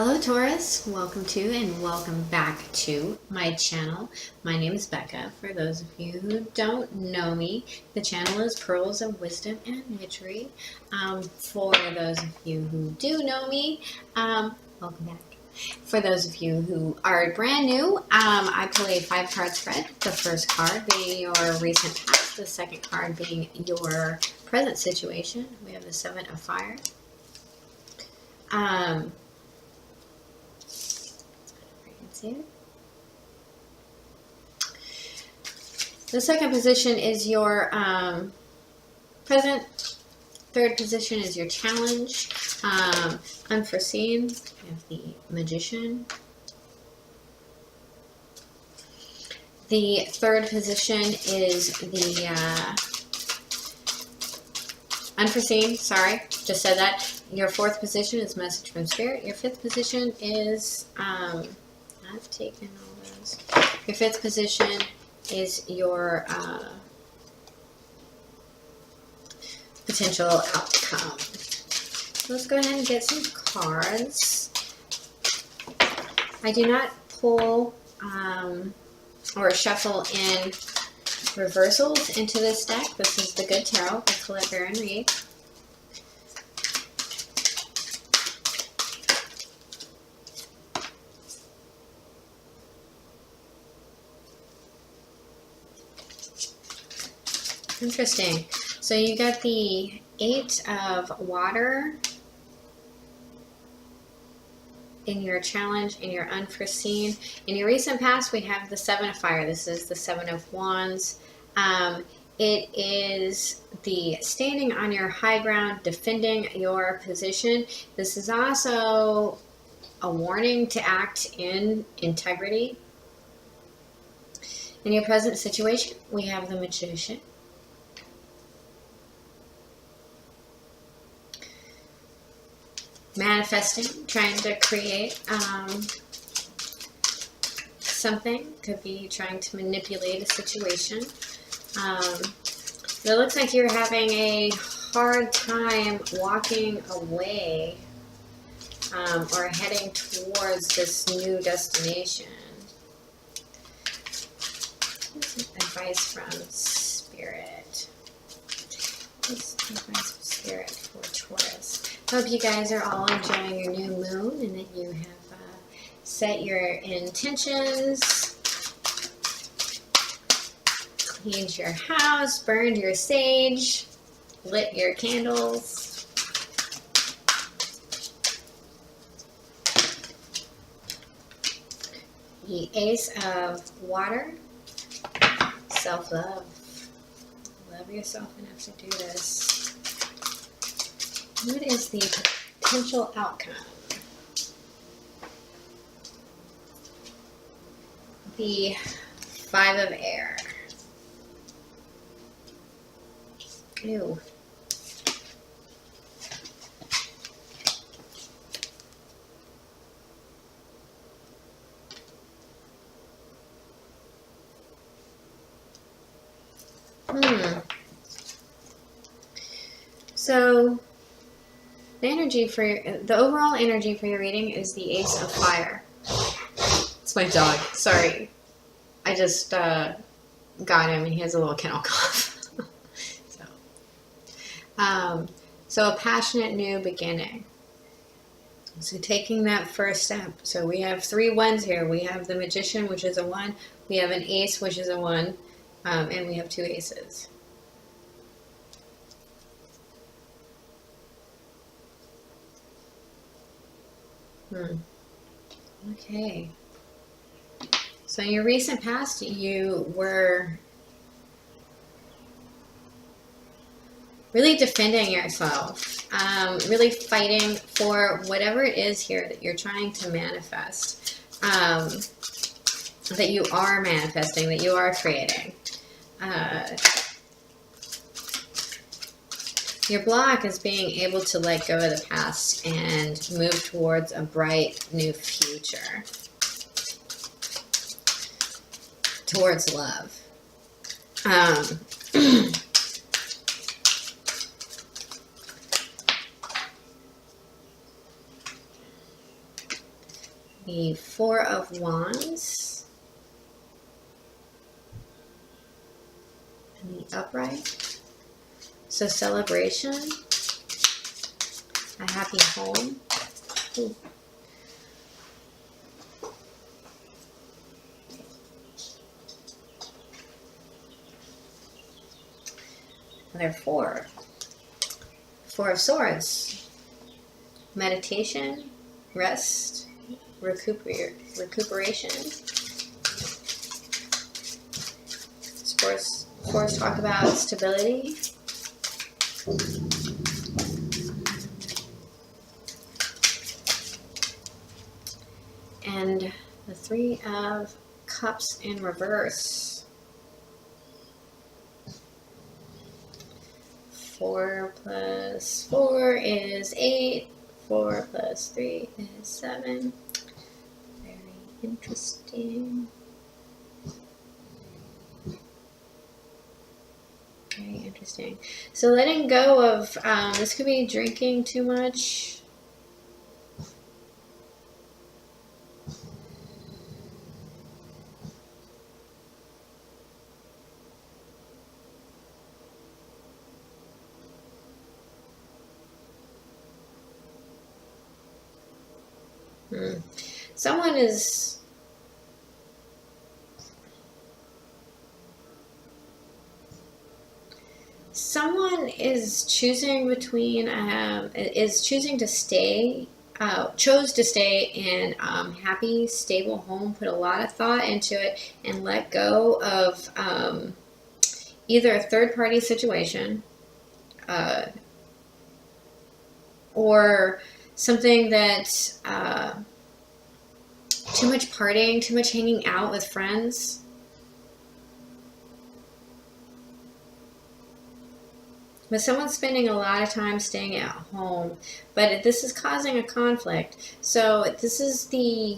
Hello Taurus, welcome to and welcome back to my channel. My name is Becca. For those of you who don't know me, the channel is Pearls of Wisdom and Witchery. For those of you who do know me, welcome back. For those of you who are brand new, I play a 5-card spread. The first card being your recent past, the second card being your present situation. We have the 7 of Fire. Here. The second position is your present. Third position is your challenge. Unforeseen. We have the Magician. The third position is the unforeseen. Sorry, just said that. Your fourth position is Message from Spirit. Your fifth position is I've taken all those. Your fifth position is your potential outcome. So let's go ahead and get some cards. I do not pull or shuffle in reversals into this deck. This is the Good Tarot by Colette Baron Reed. Interesting. So you got the 8 of Water in your challenge, in your unforeseen. In your recent past, we have the 7 of Fire. This is the 7 of Wands. It is the standing on your high ground, defending your position. This is also a warning to act in integrity. In your present situation, we have the Magician. Manifesting, trying to create something. Could be trying to manipulate a situation. It looks like you're having a hard time walking away or heading towards this new destination. Advice from Spirit. What's advice from Spirit for Taurus? Hope you guys are all enjoying your new moon and that you have set your intentions, cleaned your house, burned your sage, lit your candles. The Ace of Water, self-love. Love yourself enough to do this. What is the potential outcome? The 5 of Air. Ew. So the overall energy for your reading is the Ace of Fire. It's my dog. Sorry. I just got him and he has a little kennel cough. So a passionate new beginning. So taking that first step. So we have 3 1s here. We have the Magician, which is a 1. We have an Ace, which is a 1. And we have 2 aces. Okay. So in your recent past, you were really defending yourself, really fighting for whatever it is here that you're trying to manifest, that you are manifesting, that you are creating. Your block is being able to let go of the past and move towards a bright new future. Towards love. the Four of Wands and the upright. So celebration, a happy home. Ooh. Another four. Four of Swords. Meditation, rest, recuperation. Fours talk about stability. And the Three of Cups in reverse. 4 plus 4 is 8. 4 plus 3 is 7. Very interesting. Very interesting. So letting go of, this could be drinking too much. Someone is choosing between, is choosing to stay, chose to stay in happy, stable home, put a lot of thought into it, and let go of either a third-party situation or something that too much partying, too much hanging out with friends. But someone's spending a lot of time staying at home, but this is causing a conflict. So this is the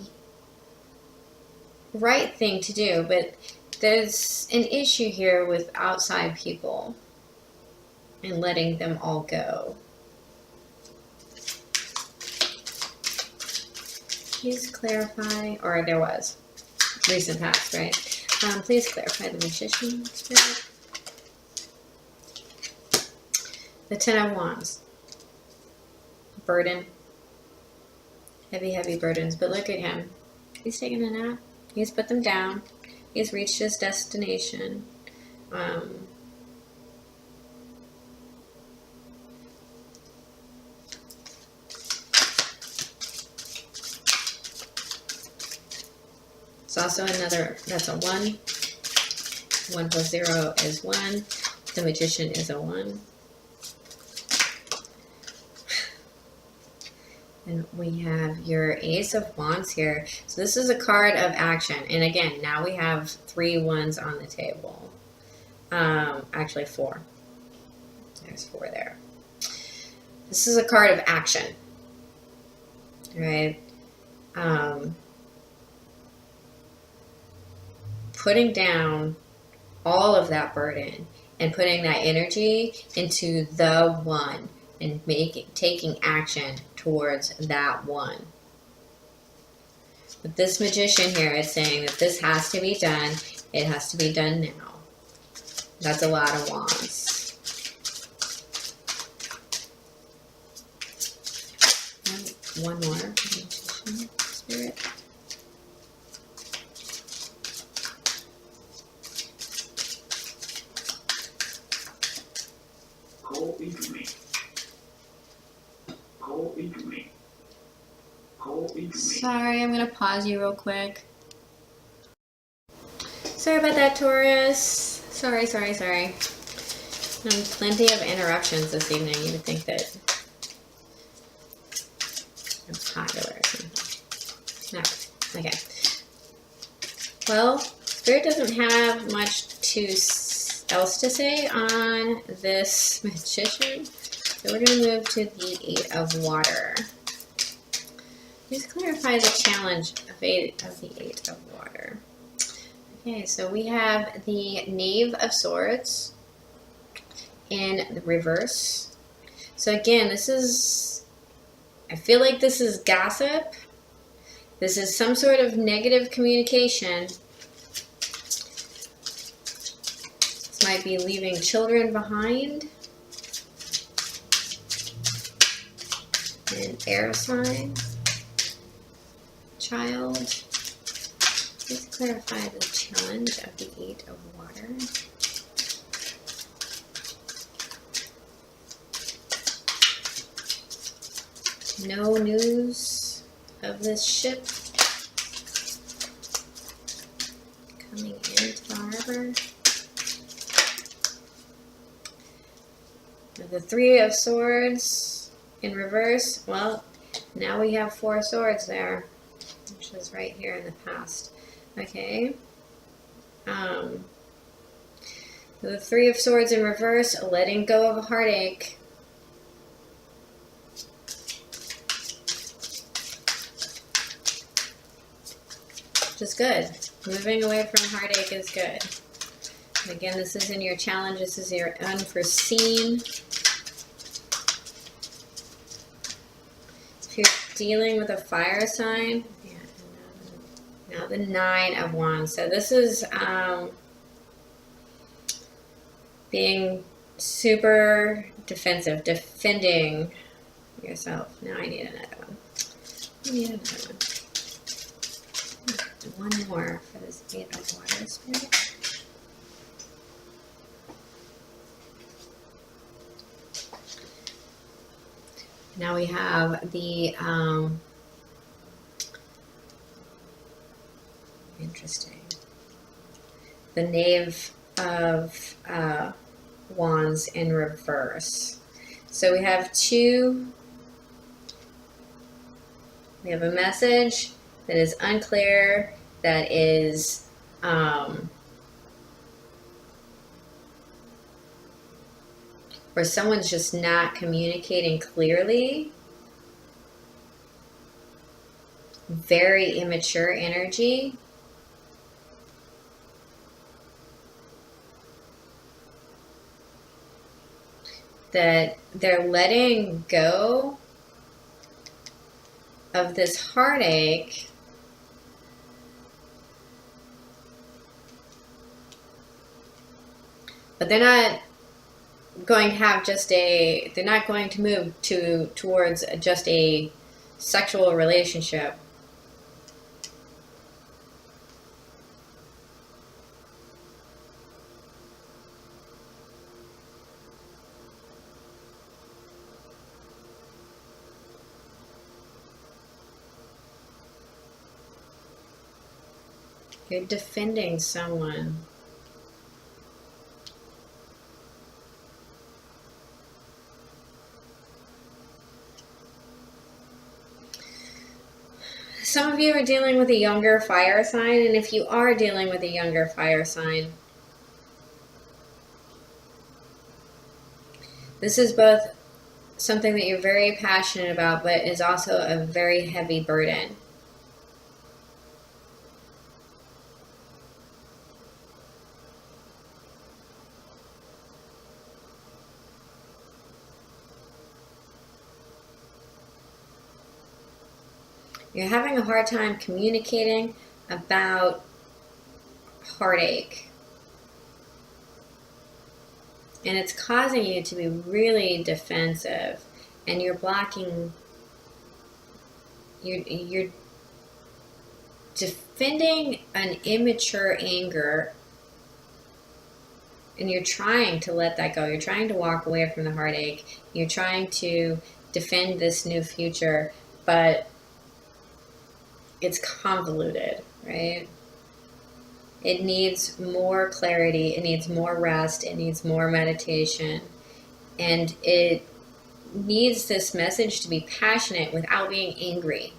right thing to do, but there's an issue here with outside people and letting them all go. Please clarify, or there was recent past, right? Please clarify the Magician spirit. The Ten of Wands. Burden. Heavy, heavy burdens. But look at him. He's taking a nap. He's put them down. He's reached his destination. It's also another, that's a 1. 1 plus 0 is 1. The Magician is a 1. And we have your Ace of Wands here. So this is a card of action. And again, now we have 3 ones on the table. Actually 4. There's 4 there. This is a card of action. Right? Putting down all of that burden and putting that energy into the one and taking action towards that one. With this Magician here, it's saying that this has to be done. It has to be done now. That's a lot of wands. And one more Magician spirit. Call into me. Call into me. Call into me. Sorry, I'm going to pause you real quick. Sorry about that, Taurus. Sorry. Plenty of interruptions this evening. You would think that it's popular or something. No. Okay. Well, Spirit doesn't have much else to say on this Magician. So we're going to move to the 8 of Water. Please clarify the challenge of the 8 of Water. Okay, so we have the Knave of Swords in the reverse. So again, I feel like this is gossip. This is some sort of negative communication. This might be leaving children behind. An air sign. Child. Please clarify the challenge of the 8 of water. No news of this ship coming into the harbor. The 3 of Swords in reverse. Well, now we have 4 swords there, which is right here in the past. Okay. The 3 of Swords in reverse, letting go of a heartache. Which is good. Moving away from heartache is good. And again, this isn't your challenge, this is your unforeseen. If you're dealing with a fire sign, now the 9 of Wands. So this is being super defensive, defending yourself. Now I need another one. One more for this 8 of Water Spirit. Now we have the interesting. The Knave of Wands in reverse. So we have we have a message that is unclear, that is where someone's just not communicating clearly. Very immature energy. That they're letting go of this heartache, but they're not going to have they're not going to move towards just a sexual relationship. You're defending someone. Some of you are dealing with a younger fire sign, and if you are dealing with a younger fire sign, this is both something that you're very passionate about, but is also a very heavy burden. You're having a hard time communicating about heartache. And it's causing you to be really defensive. And you're blocking, you're defending an immature anger. And you're trying to let that go. You're trying to walk away from the heartache. You're trying to defend this new future. But it's convoluted, right? It needs more clarity. It needs more rest. It needs more meditation. And it needs this message to be passionate without being angry.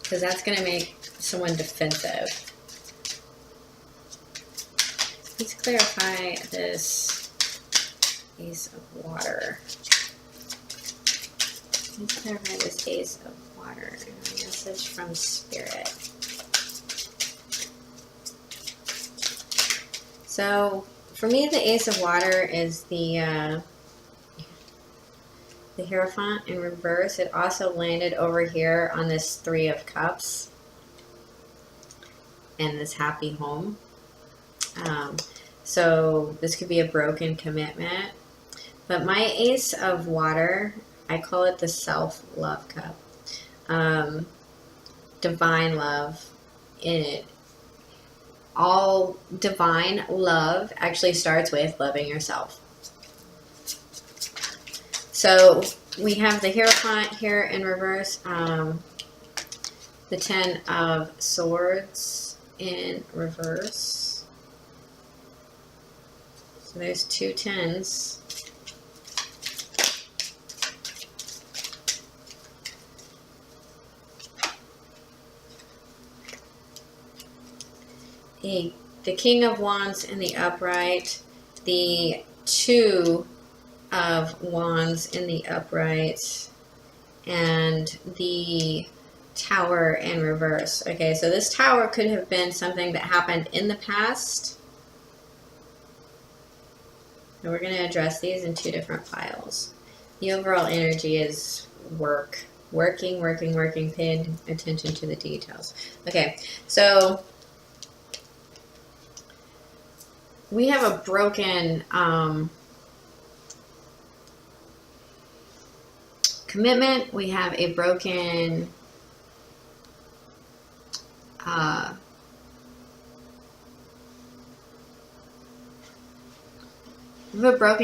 Because that's going to make someone defensive. Let's clarify this Ace of Water. Let's clarify this Ace of Water and a message from Spirit. So, for me, the Ace of Water is the the Hierophant in reverse. It also landed over here on this Three of Cups and this happy home. So this could be a broken commitment. But my Ace of Water, I call it the self-love cup. Divine love in it. All divine love actually starts with loving yourself. So we have the Hierophant here in reverse. The Ten of Swords in reverse. So there's 2 tens. The King of Wands in the upright, the 2 of Wands in the upright, and the Tower in reverse. Okay, so this Tower could have been something that happened in the past. And we're going to address these in 2 different piles. The overall energy is work. Working, paying attention to the details. Okay, so we have a broken commitment. We have a broken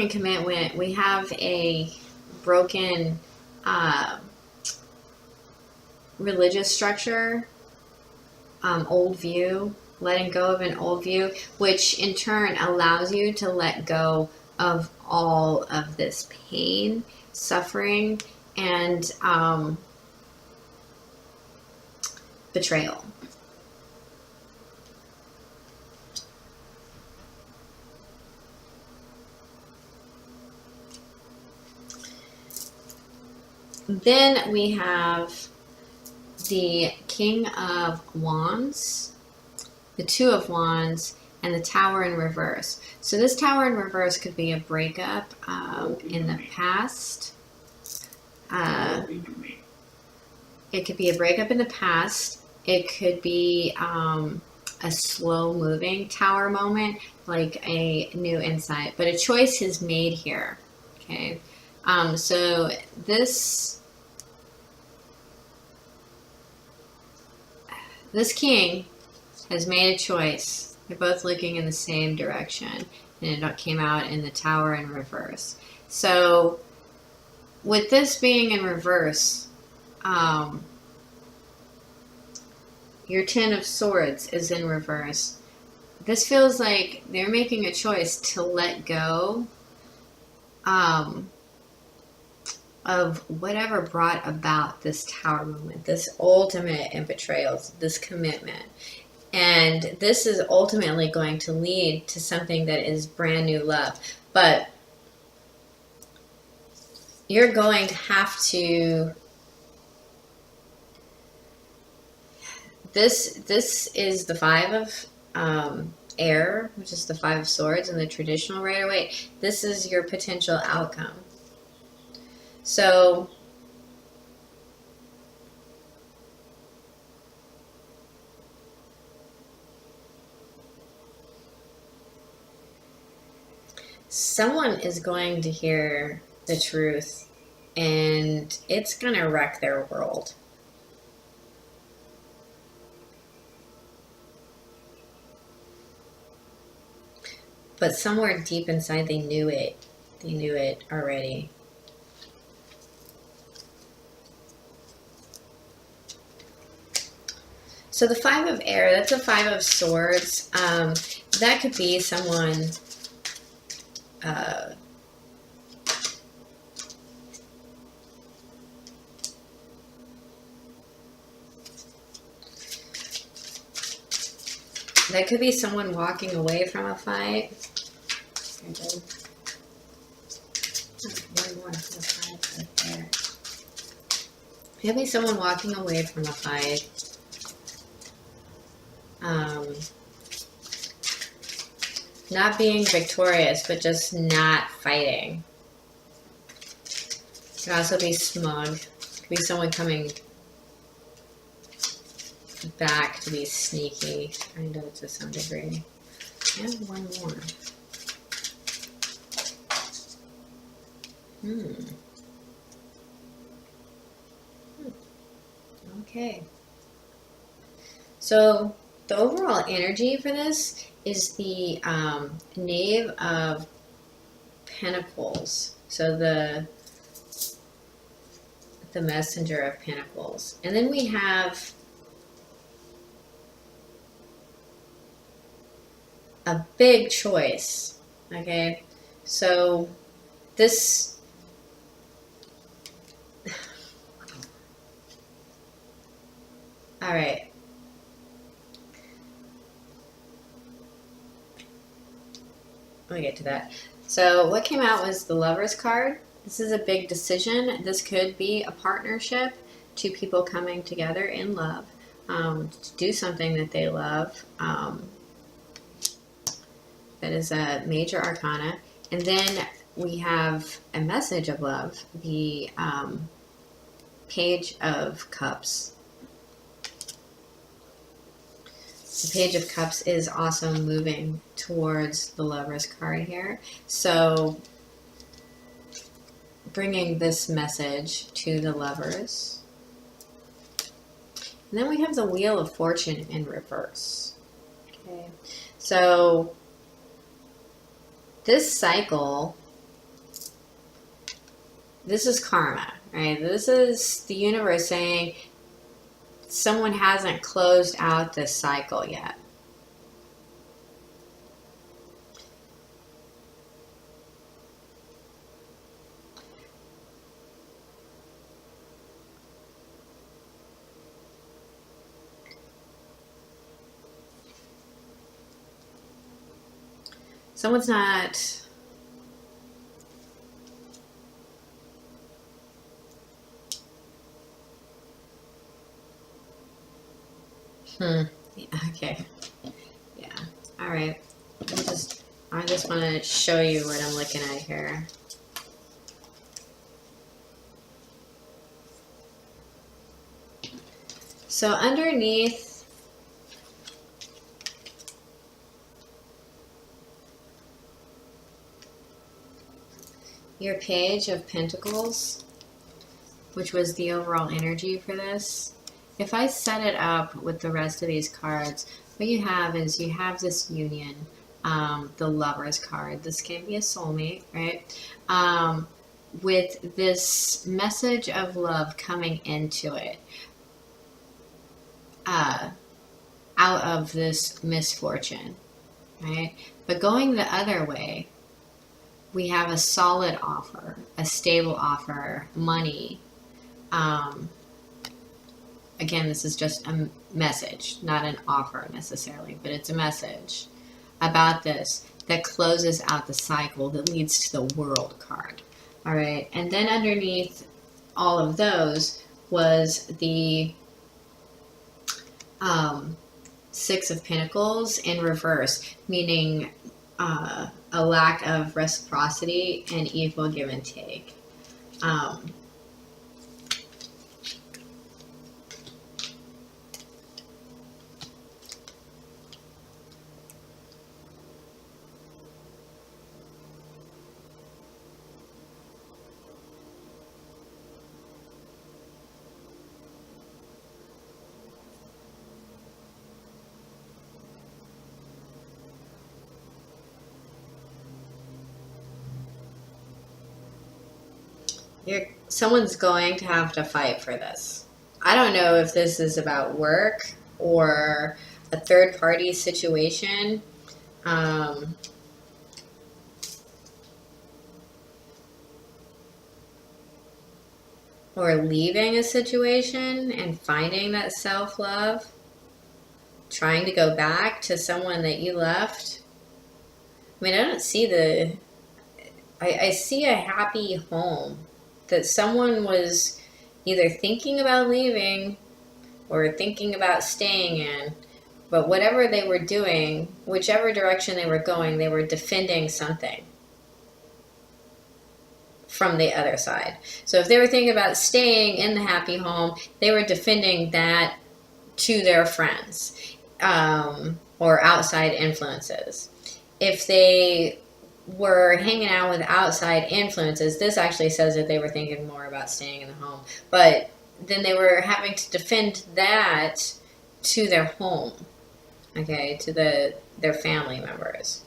commitment. We have a broken religious structure, old view, letting go of an old view, which in turn allows you to let go of all of this pain, suffering, and betrayal. Then we have the King of Wands, the 2 of Wands, and the Tower in reverse. So this Tower in reverse could be a breakup in the past. It could be a breakup in the past. It could be a slow-moving Tower moment, like a new insight. But a choice is made here. Okay, so this king has made a choice. They're both looking in the same direction, and it came out in the Tower in reverse. So with this being in reverse, your 10 of Swords is in reverse. This feels like they're making a choice to let go of whatever brought about this Tower moment, this ultimate in betrayals, this commitment. And this is ultimately going to lead to something that is brand new love. But you're going to have to... This is the 5 of air, which is the 5 of Swords in the traditional Rider-Waite. This is your potential outcome. So someone is going to hear the truth, and it's going to wreck their world. But somewhere deep inside, they knew it. They knew it already. So the 5 of air, that's a 5 of Swords. That could be someone that could be someone walking away from a fight. One more for the 5 of air. Could be someone walking away from a fight. Not being victorious, but just not fighting. Could also be smug. Could be someone coming back to be sneaky, kind of, to some degree. And one more. Okay. So the overall energy for this is the Knave of Pentacles. So the Messenger of Pentacles. And then we have a big choice. Okay. So this all right. Let me get to that. So what came out was the Lovers card. This is a big decision. This could be a partnership, two people coming together in love to do something that they love. That is a major arcana. And then we have a message of love, the Page of Cups. The Page of Cups is also moving towards the Lovers card here. So bringing this message to the lovers. And then we have the Wheel of Fortune in reverse. Okay. So this cycle, this is karma, right? This is the universe saying someone hasn't closed out this cycle yet. Someone's not okay. Yeah. All right. I just want to show you what I'm looking at here. So underneath your Page of Pentacles, which was the overall energy for this, if I set it up with the rest of these cards, what you have is you have this union, the Lovers card. This can be a soulmate, right? With this message of love coming into it, out of this misfortune, right? But going the other way, we have a solid offer, a stable offer, money. Again, this is just a message, not an offer necessarily, but it's a message about this that closes out the cycle that leads to the World card. All right. And then underneath all of those was the Six of Pentacles in reverse, meaning a lack of reciprocity and equal give and take. Someone's going to have to fight for this. I don't know if this is about work or a third party situation. Or leaving a situation and finding that self-love, trying to go back to someone that you left. I mean, I don't see I see a happy home that someone was either thinking about leaving or thinking about staying in, but whatever they were doing, whichever direction they were going, they were defending something. from the other side. So if they were thinking about staying in the happy home, they were defending that to their friends, or outside influences. If they were hanging out with outside influences, this actually says that they were thinking more about staying in the home, but then they were having to defend that to their home, okay, to their family members.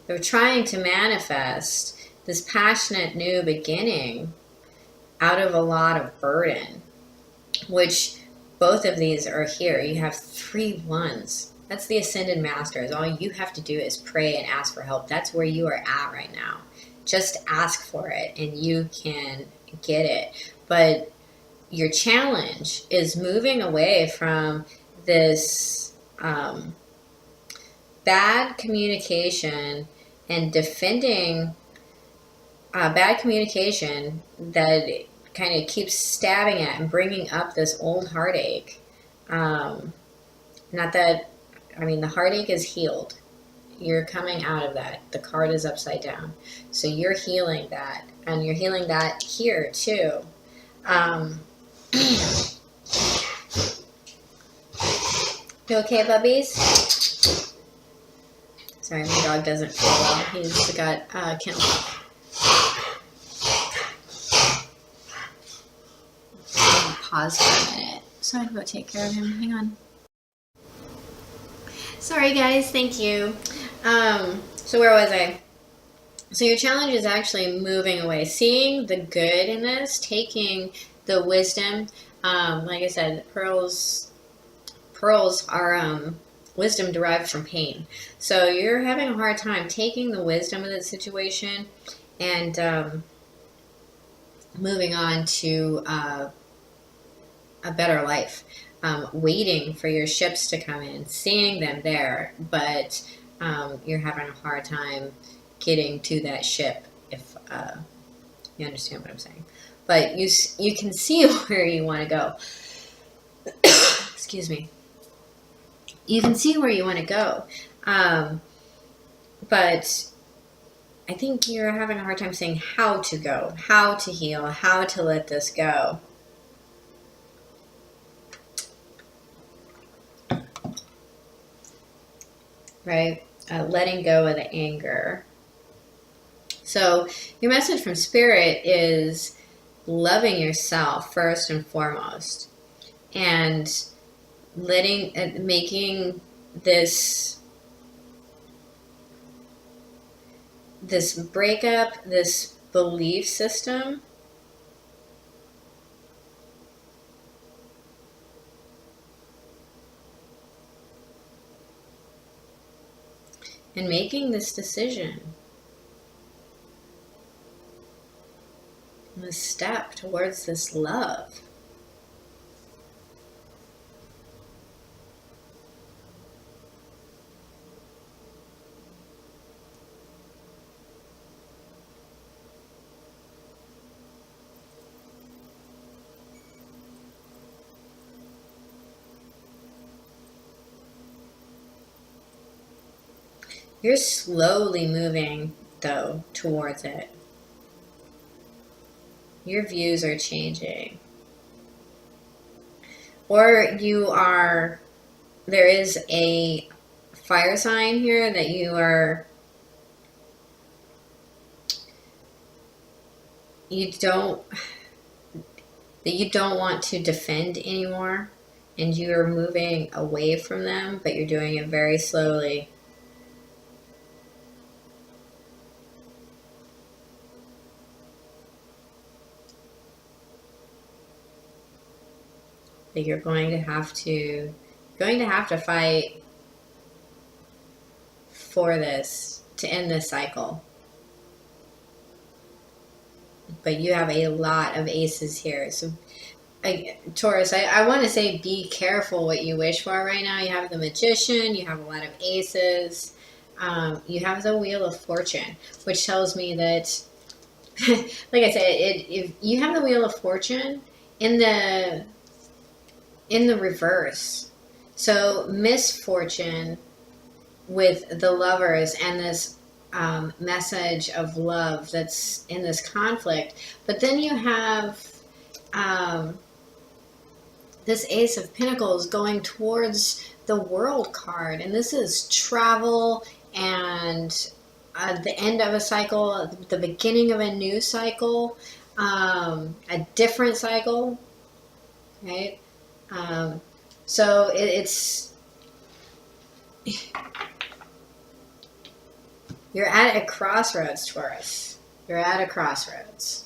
They were trying to manifest this passionate new beginning out of a lot of burden, which both of these are here. You have 3 ones. That's the Ascended Masters. All you have to do is pray and ask for help. That's where you are at right now. Just ask for it and you can get it. But your challenge is moving away from this bad communication and defending bad communication that kind of keeps stabbing at and bringing up this old heartache. Not that, I mean, the heartache is healed. You're coming out of that. The card is upside down. So you're healing that. And you're healing that here too. You okay, puppies? Sorry, my dog doesn't feel well. He's got kennel cough. Pause for a minute so I can go take care of him. Hang on. Sorry, guys. Thank you. So where was I? So your challenge is actually moving away, seeing the good in this, taking the wisdom. Like I said, pearls are wisdom derived from pain. So you're having a hard time taking the wisdom of the situation and moving on to a better life. Waiting for your ships to come in, seeing them there, but you're having a hard time getting to that ship, if you understand what I'm saying. But you can see where you want to go. Excuse me. You can see where you want to go. But I think you're having a hard time saying how to go, how to heal, how to let this go. Right? Letting go of the anger. So your message from Spirit is loving yourself first and foremost, and making this breakup, this belief system, and making this decision, a step towards this love. You're slowly moving, though, towards it. Your views are changing. Or there is a fire sign here that you don't want to defend anymore, and you are moving away from them, but you're doing it very slowly. That you're going to have to fight for this, to end this cycle. But you have a lot of aces here. So Taurus, I want to say be careful what you wish for right now. You have the Magician, you have a lot of aces, you have the Wheel of Fortune, which tells me that, like I said, if you have the Wheel of Fortune in the reverse. So misfortune with the Lovers and this message of love that's in this conflict. But then you have this Ace of Pentacles going towards the World card. And this is travel and the end of a cycle, the beginning of a new cycle, a different cycle, right? So it's you're at a crossroads, Taurus. You're at a crossroads.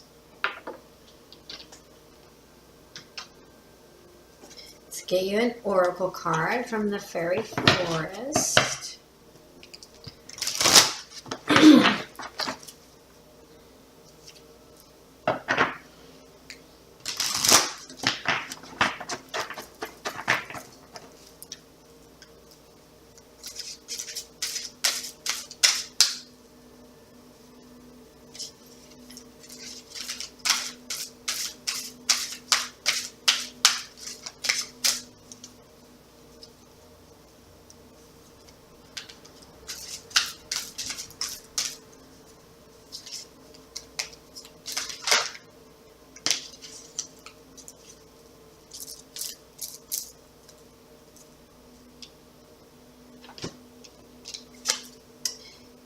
Let's get you an oracle card from the Fairy Forest.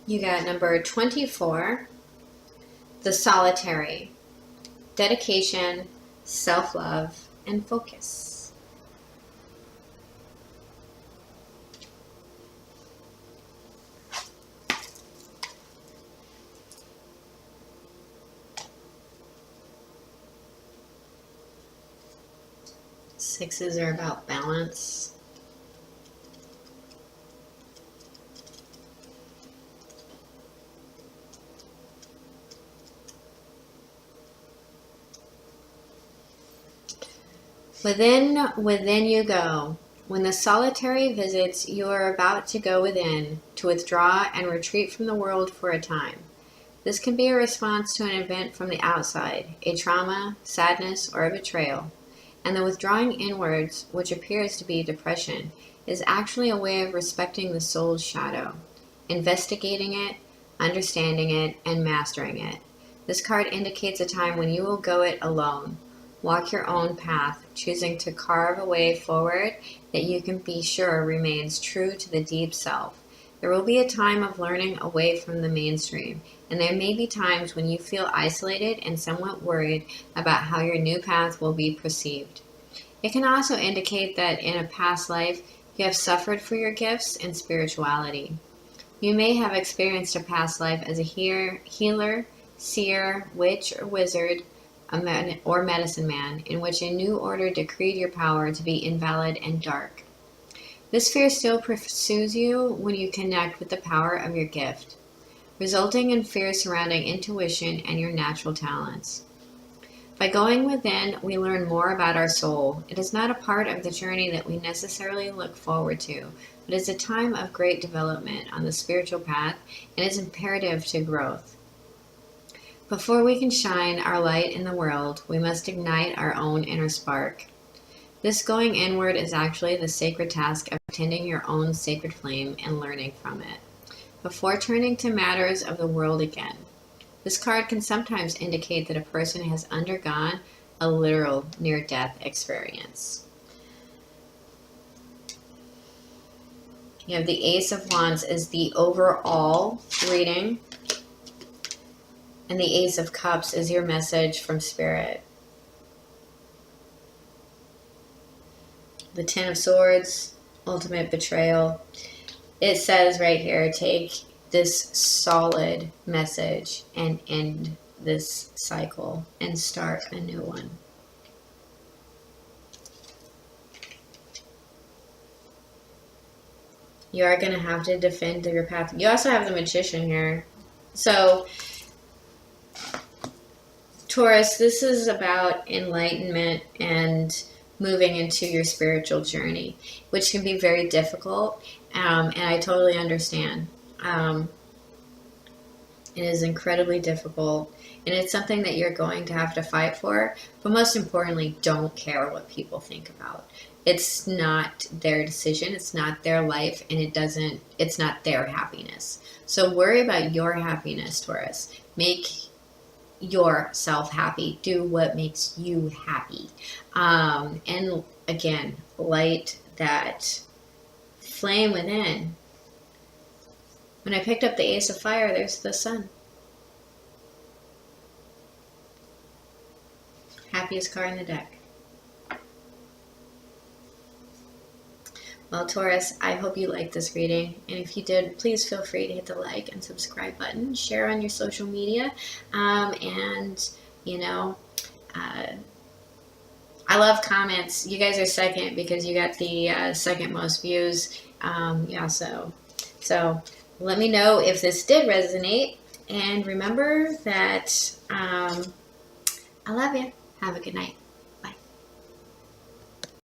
You got number 24, the solitary, dedication, self-love, and focus. Sixes are about balance. Within you go. When the solitary visits, you are about to go within, to withdraw and retreat from the world for a time. This can be a response to an event from the outside, a trauma, sadness, or a betrayal. And the withdrawing inwards, which appears to be depression, is actually a way of respecting the soul's shadow, investigating it, understanding it, and mastering it. This card indicates a time when you will go it alone. Walk your own path, choosing to carve a way forward that you can be sure remains true to the deep self. There will be a time of learning away from the mainstream, and there may be times when you feel isolated and somewhat worried about how your new path will be perceived. It can also indicate that in a past life, you have suffered for your gifts and spirituality. You may have experienced a past life as a healer, seer, witch, or wizard, or medicine man, in which a new order decreed your power to be invalid and dark. This fear still pursues you when you connect with the power of your gift, resulting in fear surrounding intuition and your natural talents. By going within, we learn more about our soul. It is not a part of the journey that we necessarily look forward to, but is a time of great development on the spiritual path and is imperative to growth. Before we can shine our light in the world, we must ignite our own inner spark. This going inward is actually the sacred task of tending your own sacred flame and learning from it, before turning to matters of the world again. This card can sometimes indicate that a person has undergone a literal near-death experience. You have the Ace of Wands as the overall reading, and the Ace of Cups is your message from Spirit. The Ten of Swords, ultimate betrayal. It says right here, take this solid message and end this cycle and start a new one. You are going to have to defend your path. You also have the Magician here. So, Taurus, this is about enlightenment and moving into your spiritual journey, which can be very difficult, and I totally understand. It is incredibly difficult, and it's something that you're going to have to fight for. But most importantly, don't care what people think about. It's not their decision, it's not their life, and it's not their happiness. So worry about your happiness, Taurus. Make yourself happy. Do what makes you happy. And again, light that flame within. When I picked up the Ace of Fire, there's the sun. Happiest card in the deck. Well, Taurus, I hope you liked this reading. And if you did, please feel free to hit the like and subscribe button. Share on your social media. And, you know, I love comments. You guys are second because you got the second most views. Yeah, so let me know if this did resonate. And remember that I love you. Have a good night.